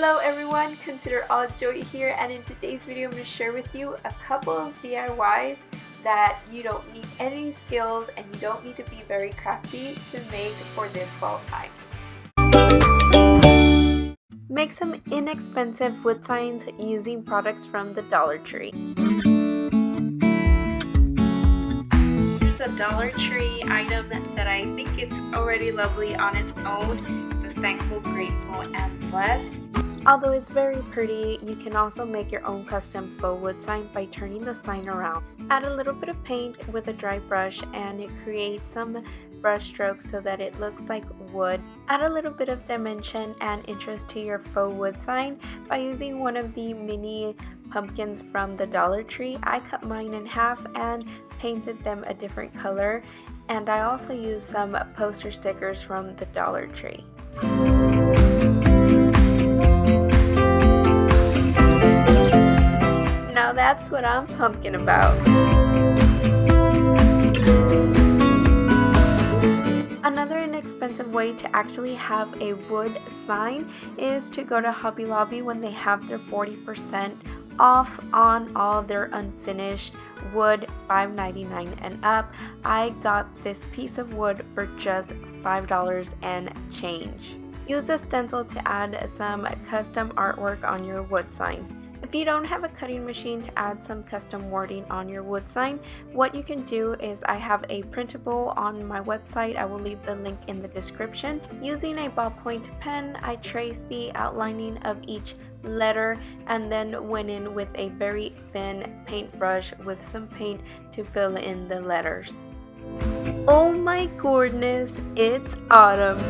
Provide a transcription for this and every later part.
Hello everyone, Consider All Joy here, and in today's video I'm going to share with you a couple of DIYs that you don't need any skills and you don't need to be very crafty to make for this fall time. Make some inexpensive wood signs using products from the Dollar Tree. It's a Dollar Tree item that I think it's already lovely on its own. It's a thankful, grateful, and blessed. Although it's very pretty, you can also make your own custom faux wood sign by turning the sign around. Add a little bit of paint with a dry brush and it creates some brush strokes so that it looks like wood. Add a little bit of dimension and interest to your faux wood sign by using one of the mini pumpkins from the Dollar Tree. I cut mine in half and painted them a different color, and I also used some poster stickers from the Dollar Tree. Now that's what I'm pumpkin about. Another inexpensive way to actually have a wood sign is to go to Hobby Lobby when they have their 40% off on all their unfinished wood, $5.99 and up. I got this piece of wood for just $5 and change. Use a stencil to add some custom artwork on your wood sign. If you don't have a cutting machine to add some custom wording on your wood sign, what you can do is I have a printable on my website. I will leave the link in the description. Using a ballpoint pen, I traced the outlining of each letter and then went in with a very thin paintbrush with some paint to fill in the letters. Oh my goodness, it's autumn!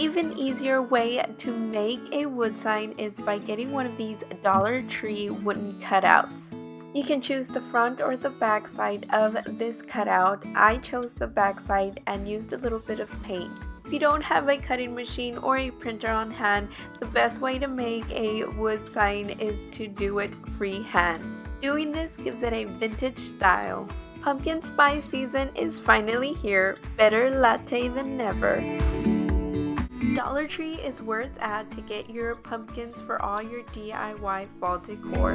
Even easier way to make a wood sign is by getting one of these Dollar Tree wooden cutouts. You can choose the front or the back side of this cutout. I chose the back side and used a little bit of paint. If you don't have a cutting machine or a printer on hand, the best way to make a wood sign is to do it freehand. Doing this gives it a vintage style. Pumpkin spice season is finally here. Better latte than never. Dollar Tree is where it's at to get your pumpkins for all your DIY fall decor.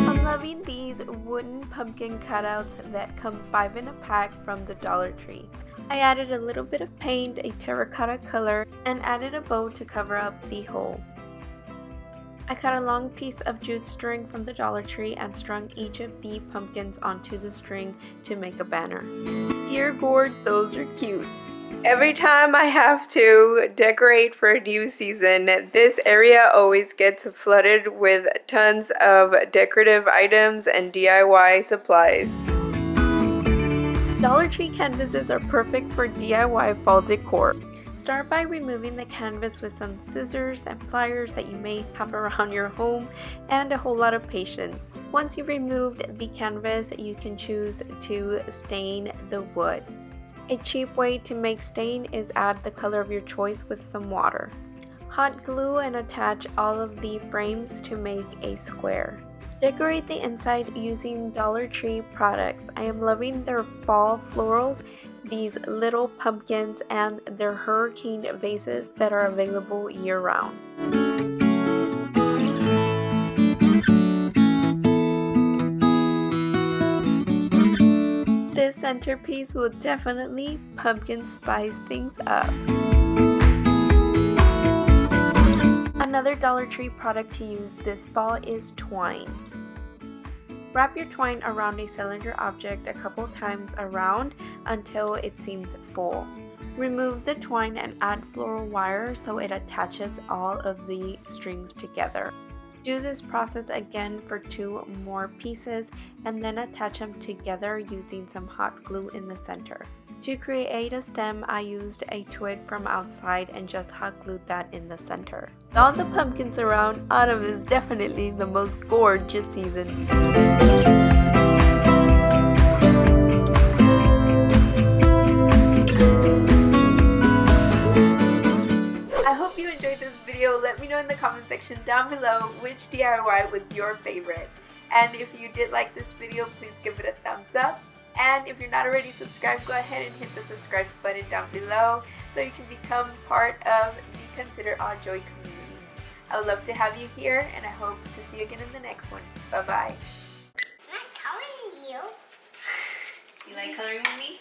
I'm loving these wooden pumpkin cutouts that come 5 in a pack from the Dollar Tree. I added a little bit of paint, a terracotta color, and added a bow to cover up the hole. I cut a long piece of jute string from the Dollar Tree and strung each of the pumpkins onto the string to make a banner. Dear Gord, those are cute. Every time I have to decorate for a new season, this area always gets flooded with tons of decorative items and DIY supplies. Dollar Tree canvases are perfect for DIY fall decor. Start by removing the canvas with some scissors and pliers that you may have around your home and a whole lot of patience. Once you've removed the canvas, you can choose to stain the wood. A cheap way to make stain is add the color of your choice with some water. Hot glue and attach all of the frames to make a square. Decorate the inside using Dollar Tree products. I am loving their fall florals, these little pumpkins, and their hurricane vases that are available year-round. This centerpiece will definitely pumpkin spice things up. Another Dollar Tree product to use this fall is twine. Wrap your twine around a cylinder object a couple times around until it seems full. Remove the twine and add floral wire so it attaches all of the strings together. Do this process again for 2 more pieces and then attach them together using some hot glue in the center. To create a stem, I used a twig from outside and just hot glued that in the center. With all the pumpkins around, autumn is definitely the most gorgeous season. I hope you enjoyed this video. Let me know in the comment section down below which DIY was your favorite. And if you did like this video, please give it a thumbs up. And if you're not already subscribed, go ahead and hit the subscribe button down below so you can become part of the Consider All Joy community. I would love to have you here, and I hope to see you again in the next one. Bye-bye. I'm not coloring you. You like coloring with me?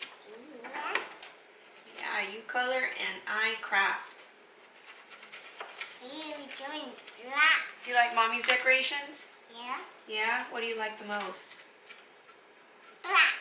Yeah. Yeah, you color and I craft. You're doing that. Do you like Mommy's decorations? Yeah. Yeah? What do you like the most? Black.